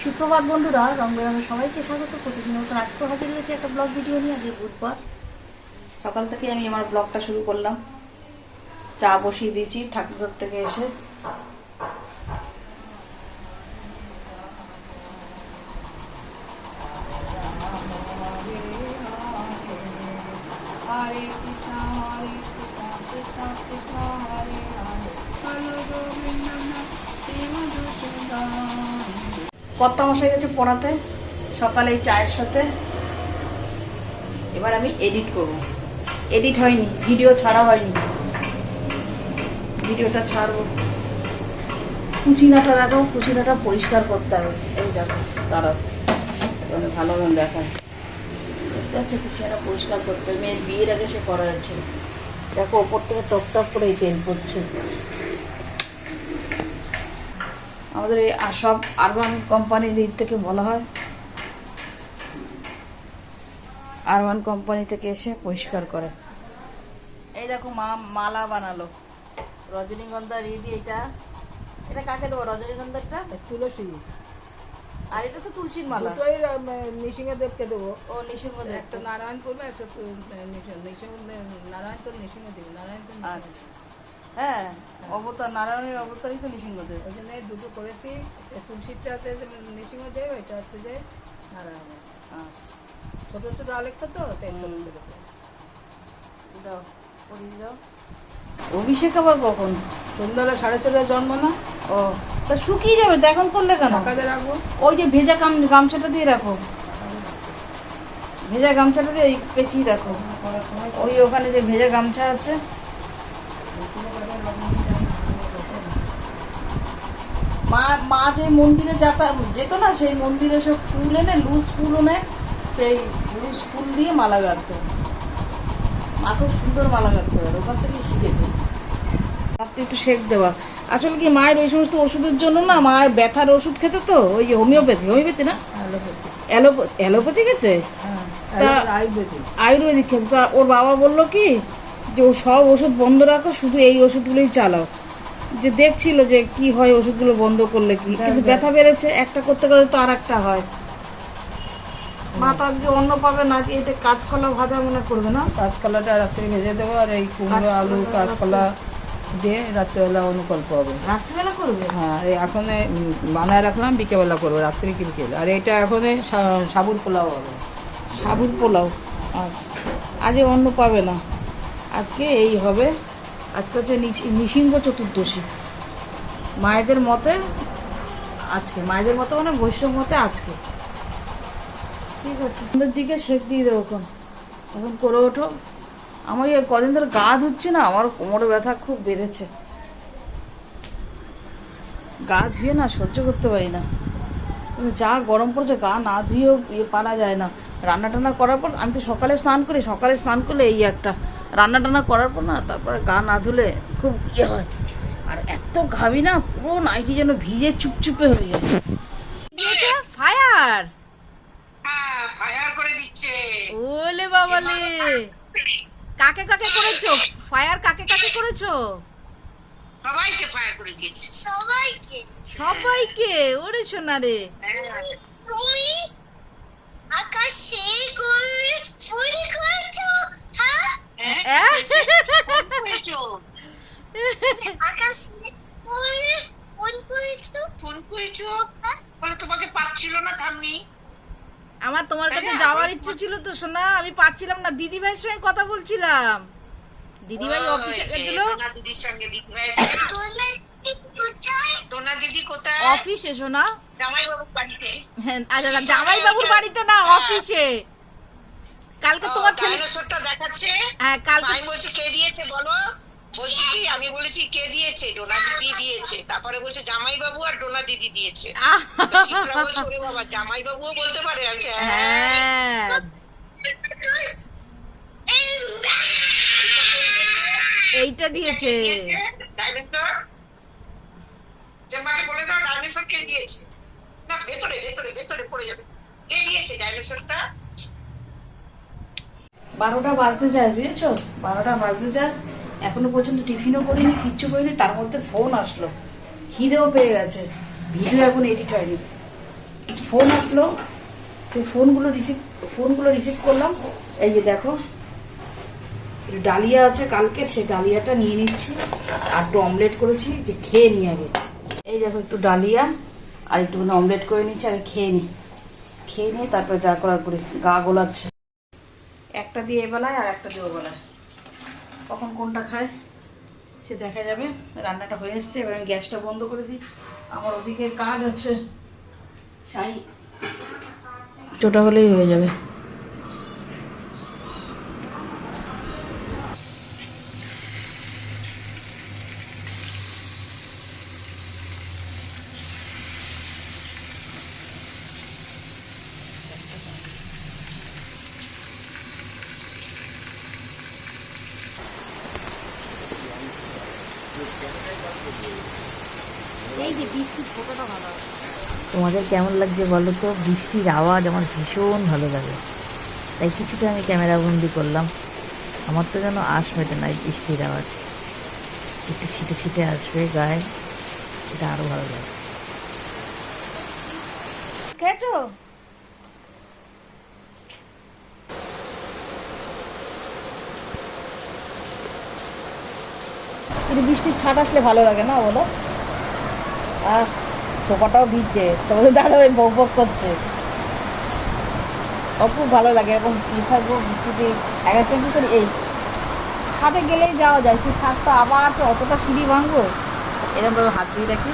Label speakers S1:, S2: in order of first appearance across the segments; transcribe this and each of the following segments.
S1: সুপ্রভাত বন্ধুরা, রং বেরঙের সবাইকে স্বাগত। প্রতিদিন মতন আজকেও হাজির হয়েছে একটা ব্লগ ভিডিও নিয়ে। আজকে বুধবার সকাল থেকে আমি আমার ব্লগটা শুরু করলাম। চা বসিয়ে দিয়েছি ঠাকুরঘর থেকে এসে। কর্তা মশাই গেছে পড়াতে সকালে এই চায়ের সাথে। এবার আমি এডিট করব। এডিট হয়নি, ভিডিও ছাড়া হয়নি, ভিডিওটা ছাড়বো। কুচিনাটা দেখো, কুচিনাটা পরিষ্কার করতে হবে। এই দেখো তারা ভালো মন দেখায় দেখতে পাচ্ছে। কুচিনাটা পরিষ্কার করতে হবে, মেয়ের বিয়ের আগে সে করা হয়েছে। দেখো ওপর থেকে টপ টপ করে এই তেল পড়ছে। আমাদের এই সব আরবান কোম্পানির থেকে বলা হয়, আরবান কোম্পানি থেকে এসে পরিষ্কার করে। এই দেখো মা মালা বানালো রজনীগন্ধা রি দিয়ে। এটা কাকে দেবো? রজনীগন্ধাটা
S2: তুলসী,
S1: আর এটা তো তুলসীর মালা।
S2: নৃসিংহদেবকে দেবো।
S1: ও নৃসিংহদেব,
S2: একটা নারায়ণ করবে, একটা নারায়ণ তো নৃসিংহ দেব, নারায়ণ তো
S1: আচ্ছা হ্যাঁ, অবতার নারায়ণের অবতারই তো নৃসিংহদেব।
S2: ওই জন্য দুটো করেছি। তুলসীটা হচ্ছে নৃসিংহদেব, এটা হচ্ছে যে নারায়ণ।
S1: আচ্ছা
S2: ছোট ছোট আলেখ্য তো তাই ছোট ছোট
S1: দাও, করিয়ে দাও। অভিষেক আবার কখন?
S2: সন্ধ্যাবেলা 4:30 জন্ম না?
S1: ও তা শুকিয়ে যাবে তো, এখন করলে কেন?
S2: কাজে রাখবো।
S1: ওই যে ভেজা গামছাটা দিয়ে রাখো, ভেজা গামছাটা দিয়ে ওই পেঁচিয়ে রাখো। ওই ওখানে যে ভেজা গামছা আছে। মা যে মন্দিরে যেত না, সেই মন্দিরে সব ফুল এনে, লুজ ফুল এনে সেই লুজ ফুল দিয়ে মালা গাঁথতো। মা খুব সুন্দর মালা গাঁথতে পারে, ওখান থেকে শিখেছে। রাত্রে একটু সেঁক দেওয়া। আসলে কি মায়ের ওই সমস্ত ওষুধের জন্য না, মায়ের ব্যথার ওষুধ খেতে তো, ওই যে হোমিওপ্যাথি না, অ্যালোপ্যাথি খেতে, আয়ুর্বেদিক খেতে। তা ওর বাবা বললো কি যে ও সব ওষুধ বন্ধ রাখো, শুধু এই ওষুধগুলোই চালাও। যে দেখছিল যে কি হয় ওষুধগুলো বন্ধ করলে কি, কিন্তু ব্যথা বেড়েছে, একটা করতে করতে তো আর একটা হয়। মা তো আজকে অন্য পাবে না, এটা কাঁচকলা ভাজা মনে করবে না?
S2: কাঁচকলাটা রাত্রে ভেজে দেবো, আর এই কুমড়ো আলু কাঁচকলা দিয়ে রাত্রেবেলা অনুকল্প হবে।
S1: রাত্রিবেলা করবে?
S2: হ্যাঁ, এখন বানায় রাখলাম, বিকেলবেলা করবো, রাত্রে কি বিকেল। আর এটা এখন সাবুর পোলাও হবে।
S1: সাবুর পোলাও? আচ্ছা, আজ অন্য পাবে না, আজকে এই হবে। আজকে হচ্ছে নৃসিংহ চতুর্দশী মায়েদের মতে। আজকে মায়েদের মতে মানে বৈষ্ণব মতে আজকে। ঠিক আছে, আমাদের দিকে শেক দিয়ে দেবো। এখন করে ওঠো। আমার এই কদিন ধরে গা ধুচ্ছি না, আমার কোমরে ব্যথা খুব বেড়েছে। গা ধুয়ে না সহ্য করতে পারি না, যা গরম পড়ছে, গা না ধুয়েও পারা যায় না। রান্না টান্না করার পর, আমি তো সকালে স্নান করি, সকালে স্নান করলে এই একটা, রান্না টান্না করার পর না, তারপরে গা না ধুলে খুব হয়। আর এত ঘামি না, পুরো নাইটি যেন ভিজে চুপচুপে হয়ে যায়। দিয়েছে ফায়ার,
S3: ফায়ার করে দিচ্ছে।
S1: ওলে বাবালে, কাকে কাকে করেছো ফায়ার? কাকে কাকে করেছো?
S3: সবাইকে ফায়ার করে দিয়েছে, সবাইকে
S1: সবাইকে। ওরে সোনা রে,
S3: তুমি আকাশে ফুল করেছো? হ্যাঁ আকাশে ফুল করেছো, ফুল করেছো বলে তোমাকে পাচ্ছিল না থামনি।
S1: আমার তোমার কাছে যাওয়ার ইচ্ছে ছিল তো সোনা, আমি পাচ্ছিলাম না। দিদি ভাইয়ের সঙ্গে কথা বলছিলাম, দিদি ভাই অফিসে গেছিল।
S3: দিদির সঙ্গে দিদি ভাই, টোনা দিদি কোথায়?
S1: অফিসে সোনা,
S3: জামাই বাবুর বাড়িতে।
S1: হ্যাঁ, আচ্ছা জামাই বাবুর বাড়িতে না, অফিসে। কালকে তোমার ছেলে
S3: ডাইনোসরটা দেখাচ্ছে।
S1: হ্যাঁ, কালকে
S3: আমি বলছি কে দিয়েছে বলো। বলছি কি, আমি বলেছি কে দিয়েছে? ডোনা দিদি দিয়েছে। তারপরে বলছে জামাই বাবু আর ডোনা দিদি দিয়েছে। শিবরা বলছে ওরে বাবা, জামাই বাবুও বলতে পারে? আছে
S1: হ্যাঁ, এইটা দিয়েছে
S3: ডাইনোসর। জামাকে বলে দাও ডাইনোসর কে দিয়েছে। না, ভেতরে ভেতরে ভেতরে পড়ে যাবে। কে দিয়েছে ডাইনোসরটা?
S1: 12টা বাজতে যায়, বুঝেছো? 12টা বাজতে যায়, এখনো পর্যন্ত টিফিনও করিনি, কিচ্ছু করিনি। তার মধ্যে ফোন আসলো, খিদেও পেয়ে গেছে, ভিডিও এখন এডিট হয়নি। ফোন আসলো, সেই ফোনগুলো রিসিভ করলাম। এই যে দেখো ডালিয়া আছে কালকের, সেই ডালিয়াটা নিয়ে নিচ্ছি। আর একটু অমলেট করেছি, যে খেয়ে নিই আগে। এই দেখো একটু ডালিয়া আর একটুখানি অমলেট করে নিচ্ছি, আগে খেয়ে নিই তারপরে যা করার করি। গা গোলাচ্ছে, একটা দিয়ে এবেলায় আর একটা দিয়ে ওবেলায়, কখন কোনটা খায় সে দেখা যাবে। রান্নাটা হয়ে এসছে, এবার আমি গ্যাসটা বন্ধ করে দিই। আমার ওদিকে কাজ হচ্ছে, শাড়ি চোটা হলেই হয়ে যাবে।
S4: তোমাদের কেমন লাগছে বলো তো? বৃষ্টির আওয়াজ আমার ভীষণ ভালো লাগে, তাই কিছুটা আমি ক্যামেরা বন্দি করলাম। আমার তো যেন আশ মেটে না, বৃষ্টির আওয়াজ একটু ছিটে ছিটে আসবে গায়ে, এটা আরো ভালো লাগে।
S1: খেয়েছো? কিন্তু বৃষ্টির ছাট আসলে ভালো লাগে না বলো? আর সোফাটাও ভিজছে, তোমাদের দাদা ভাই বক বক করছে। খুব ভালো লাগে এরকম কি থাকবো বৃষ্টিতে। এগারোটা কি করি, এই ছাদে গেলেই যাওয়া যায়, সেই ছাদটা আবার অতটা সিঁড়ি ভাঙবো। এরকমভাবে হাত দিয়ে রাখি,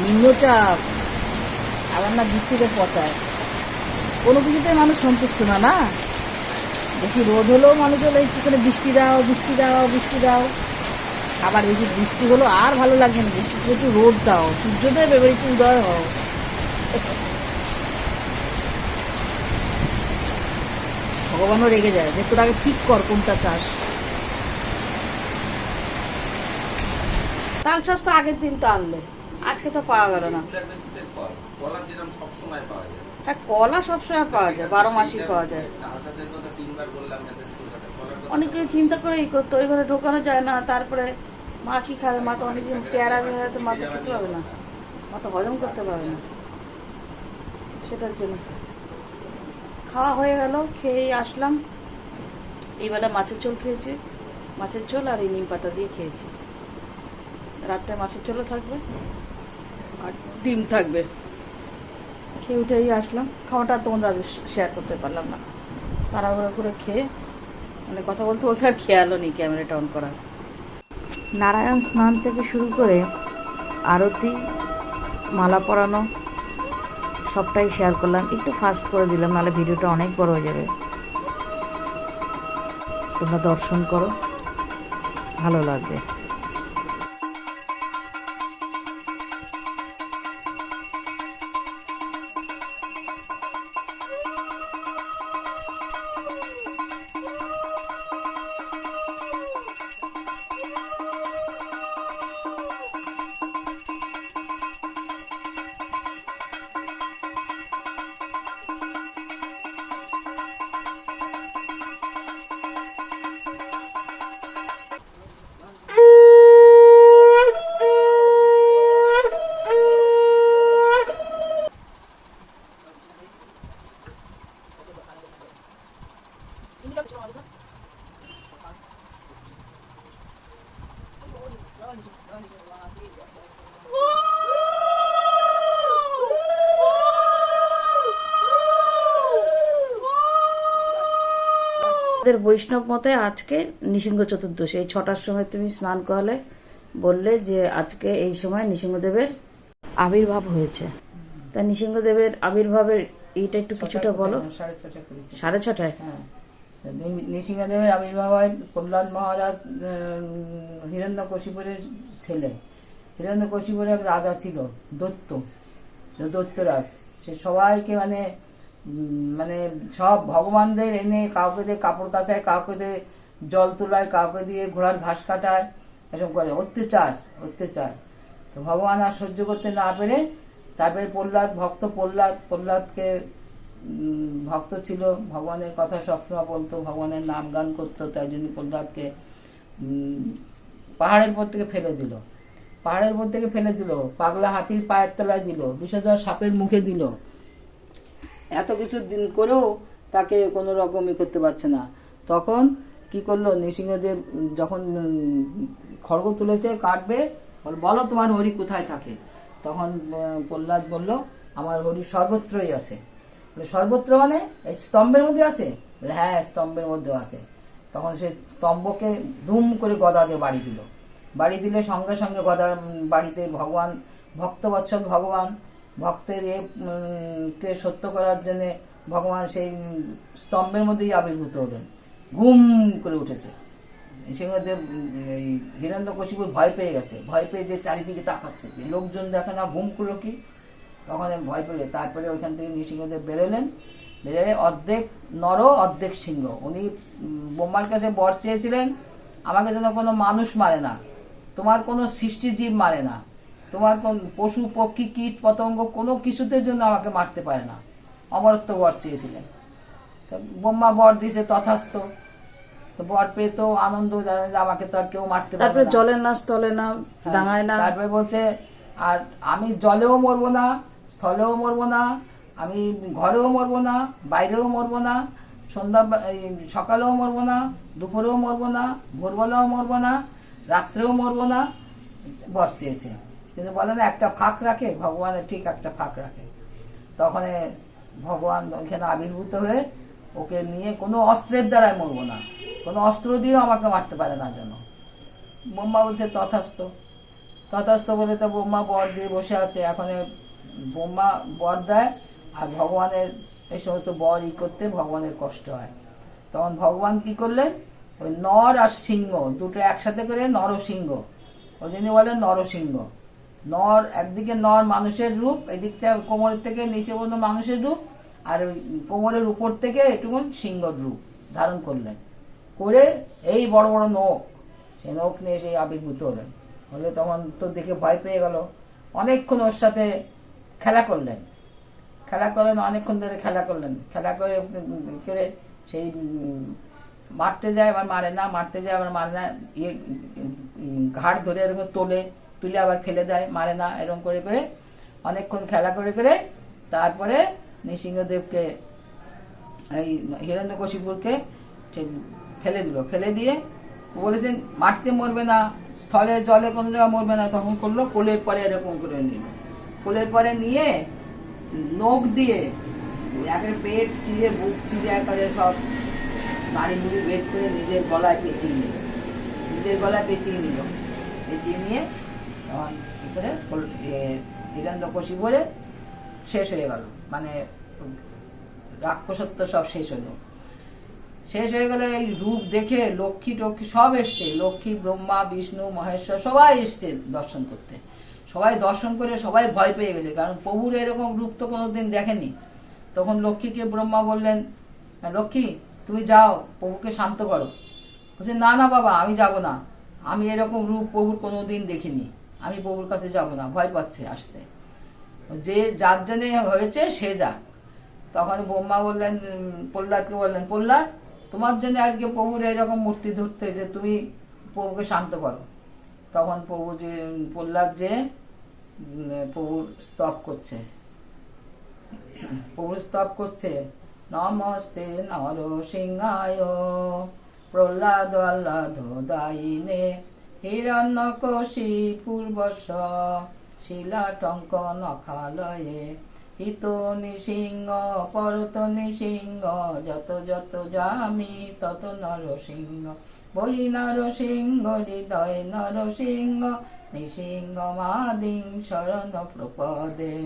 S1: নিম্নচাপ আবার না বৃষ্টিতে পচায়। কোনো কিছুতে মানুষ সন্তুষ্ট না, না বেশি রোদ হলেও মানুষ হলো একটু করে বৃষ্টি দাও বৃষ্টি দাও বৃষ্টি দাও। আবার বেশি বৃষ্টি হলো আর ভালো লাগবে না, বৃষ্টি একটু রোদ দাও, সূর্যদেব এবার একটু উদয় হও। ভগবানও রেগে যায় যে তোর আগে ঠিক কর কোনটা চাস। তাল চাষ তো আগের দিন তো আনলে, আজকে তো পাওয়া গেল না। হ্যাঁ কলা সবসময় পাওয়া যায়, 12 মাসই পাওয়া যায়। অনেকে চিন্তা করে ই করতো, ওই ঘরে ঢোকানো যায় না। তারপরে মা কি খাবে, মা তো অনেকদিন পেয়ারা বেহারা তো মা তো খেতে পারবে না, মা তো হজম করতে পারবে না, সেটার জন্য খাওয়া হয়ে গেল। খেয়েই আসলাম। এইবেলা মাছের ঝোল খেয়েছি, মাছের ঝোল আর এই নিম পাতা দিয়ে খেয়েছি। রাত্রে মাছের ঝোলও থাকবে আর ডিম থাকবে। খেয়ে উঠেই আসলাম। খাওয়াটা তোমাদের আজ শেয়ার করতে পারলাম না, তাড়াহুড়ো করে খেয়ে, মানে কথা বলতে বলতে আর খেয়ালও নেই ক্যামেরাটা অন করার।
S4: নারায়ণ স্নান থেকে শুরু করে আরতি, মালা পরানো সবটাই শেয়ার করলাম। একটু ফাস্ট করে দিলাম, নাহলে ভিডিওটা অনেক বড় হয়ে যাবে। তোমরা দর্শন করো, ভালো লাগবে।
S1: বৈষ্ণব মতে আজকে নৃসিংহ চতুর্দশী, এই 6টার সময় তুমি স্নান করালে, বললে যে আজকে এই সময় নৃসিংহদেবের আবির্ভাব হয়েছে। তা নৃসিংহদেবের আবির্ভাবের এইটা একটু কিছুটা বলো।
S2: 6:30 করেছি।
S1: 6:30?
S2: হ্যাঁ, নৃসিংহদেবের আবির্ভাব হয় প্রহ্লাদ মহারাজ হিরণ্যকশিপুরের ছেলে। হিরণ্যকশিপুরের এক রাজা ছিল দৈত্যরাজ। সে সবাইকে মানে মানে সব ভগবানদের এনে কাউকে দিয়ে কাপড় কাচায়, কাউকে দিয়ে জল তোলায়, কাউকে দিয়ে ঘোড়ার ঘাস কাটায়, এসব করে অত্যাচার। তো ভগবান আর সহ্য করতে না পেরে তারপরে প্রহ্লাদকে ভক্ত ছিল, ভগবানের কথা সবসময় বলতো, ভগবানের নাম গান করতো, তাই জন্য প্রহ্লাদকে পাহাড়ের উপর থেকে ফেলে দিল। পাহাড়ের উপর থেকে ফেলে দিল, পাগলা হাতির পায়ের তলায় দিল, বিষধর সাপের মুখে দিল। এত কিছু দিন করেও তাকে কোনো রকমই করতে পারছে না। তখন কি করলো নৃসিংহদেব, যখন খড়গ তুলেছে কাটবে, বলো তোমার হরি কোথায় থাকে? তখন প্রহ্লাদ বলল আমার হরি সর্বত্রই আছে। সর্বত্র মানে এই স্তম্ভের মধ্যে আছে? হ্যাঁ, স্তম্ভের মধ্যেও আছে। তখন সে স্তম্ভকে ধুম করে গদা দিয়ে বাড়ি দিল। বাড়ি দিলে সঙ্গে সঙ্গে গদার বাড়িতে ভগবান, ভক্তবৎসল ভগবান, ভক্তের কে সত্য করার জন্যে ভগবান সেই স্তম্ভের মধ্যেই আবির্ভূত হলেন। ঘুম করে উঠেছে নৃসিংহদেব। এই হিরণ্যকশিপুর ভয় পেয়ে গেছে, ভয় পেয়ে যে চারিদিকে তাকাচ্ছে, লোকজন দেখে না ঘুম করলো কি, তখন ভয় পেয়ে তারপরে ওইখান থেকে নৃসিংহদেব বেরোলেন। বেরোয় অর্ধেক নর অর্ধেক সিংহ। উনি ব্রহ্মার কাছে বর চেয়েছিলেন আমাকে যেন কোনো মানুষ মারে না, তোমার কোনো সৃষ্টিজীব মারে না, তোমার কোন পশু পক্ষী কীট পতঙ্গ কোনো কিছুতে জন্য আমাকে মারতে পারে না, অমরত্ব বর চেয়েছিলেন। তো ব্রহ্মা বর দিছে, তথাস্থ। তো বর পেয়ে তো আনন্দ, আমাকে তো আর কেউ মারতে পারবে
S1: তারপরে
S2: না।
S1: জলে না, স্থলে না, ডাঙায় না।
S2: তারপরে বলছে আর আমি জলেও মরবো না, স্থলেও মরবো না, আমি ঘরেও মরবো না, বাইরেও মরবো না, সকালেও মরবো না, দুপুরেও মরবো না, ভোরবেলাও মরবো না, রাত্রেও মরবো না, বর চেয়েছে। কিন্তু বলে না একটা ফাঁক রাখে, ভগবানের ঠিক একটা ফাঁক রাখে। তখন ভগবান ওইখানে আবির্ভূত হয়ে ওকে নিয়ে, কোনো অস্ত্রের দ্বারাই মরবো না, কোনো অস্ত্র দিয়েও আমাকে মারতে পারে না যেন। ব্রহ্মা বলছে তথাস্থ। তথাস্থ বলে তো ব্রহ্মা বর দিয়ে বসে আছে। এখন ব্রহ্মা বর দেয়, আর ভগবানের এই সমস্ত বর করতে ভগবানের কষ্ট হয়। তখন ভগবান কি করলেন, ওই নর আর সিংহ দুটো একসাথে করে নরসিংহ, ওই জন্য বলে নরসিংহ। নর একদিকে নর মানুষের রূপ, এদিক থেকে কোমরের থেকে নিচে পর্যন্ত মানুষের রূপ, আর ওই কোমরের উপর থেকে একটু সিংহর রূপ ধারণ করলেন। করে এই বড় বড় নখ, সেই নখ নিয়ে সেই আবির্ভূত হলেন। হলে তখন তো দেখে ভয় পেয়ে গেল। অনেকক্ষণ ওর সাথে খেলা করলেন, অনেকক্ষণ ধরে খেলা করলেন। খেলা করে সেই মারতে যায় আবার মারে না, মারতে যায় আবার মারে না, ঘাড় ধরে এরকম তুলে আবার ফেলে দেয়, মারে না, এরকম করে করে অনেকক্ষণ খেলা করে করে তারপরে নৃসিংহদেবকে, এই হিরণ্যকশিপুরকে ফেলে দিল। ফেলে দিয়ে বলেছেন মাটিতে মরবে না, স্থলে জলে কোনো জায়গায় মরবে না। তখন করলো কোলের পরে এরকম করে নিল। কোলের পরে নিয়ে নখ দিয়ে একেবারে পেট চিড়ে, বুক চিড়ে, একেবারে সব নাড়ি মুড়ি বের করে নিজের গলায় পেঁচিয়ে নিল। পেঁচিয়ে নিয়ে তখন কি করে হিরণ্যকশিপুরে শেষ হয়ে গেল, মানে রাক্ষসত্ব সব শেষ হয়ে গেলে এই রূপ দেখে লক্ষ্মী টক্ষ্মী সব এসছে। লক্ষ্মী, ব্রহ্মা, বিষ্ণু, মহেশ্বর সবাই এসছে দর্শন করতে। সবাই দর্শন করে সবাই ভয় পেয়ে গেছে, কারণ প্রভুর এরকম রূপ তো কোনোদিন দেখেনি। তখন লক্ষ্মীকে ব্রহ্মা বললেন, লক্ষ্মী তুমি যাও, প্রভুকে শান্ত করো। বলছে না না বাবা, আমি যাব না, আমি এরকম রূপ প্রভুর কোনোদিন দেখিনি, আমি প্রভুর কাছে যাব না, ভয় পাচ্ছে আসতে। যে যার জন্য হয়েছে সে যাক। তখন ব্রহ্মা বললেন, প্রহ্লাদকে বললেন, প্রহ্লাদ তোমার জন্য আজকে প্রভুর এরকম মূর্তি ধরতে, যে তুমি প্রভুকে শান্ত করো। তখন প্রহ্লাদ যে প্রভুর স্তব করছে, নমস্তে নরসিংহায় প্রহ্লাদ আহ্লাদ দায়িনে হিরণ্যকশিপুর্বশ শিলাটঙ্ক নখালয়ে হিত নৃসিংহ পরত নৃসিংহ যত যত যামি তত নরসিংহ বলি নরসিংহ হৃদয় নরসিংহ নৃসিংহ মাদিং শরণ প্রপদে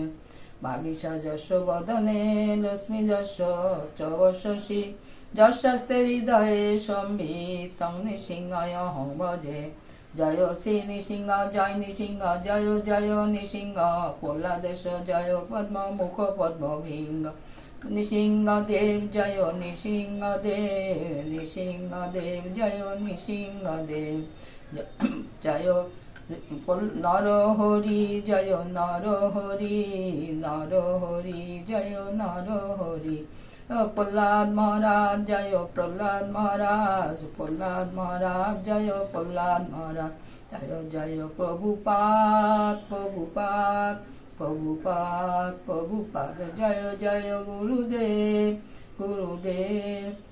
S2: বাগীশ যশ বদনে লক্ষ্মী যশ চবশী যশস্তে হৃদয়ে সম্বিতং নৃসিংহায় হং ভজে জয় শ্রী নৃসিংহ জয় নৃসিংহ জয় জয় নৃসিংহ প্রহ্লাদেশ জয় পদ্ম মুখ পদ্ম ভিঙ্গ নৃসিংহদেব জয় নৃসিংহদেব জয় নৃসিংহদেব জয় নরহরি জয় নরহরি জয় নরহরি প্রহ্লাদ মহারাজ জয় প্রহ্লাদ মহারাজ জয় প্রহ্লাদ মহারাজ জয় জয় প্রভুপাদ প্রভুপাদ প্রভুপাদ প্রভুপাদ, জয় জয় গুরুদেব গুরুদেব।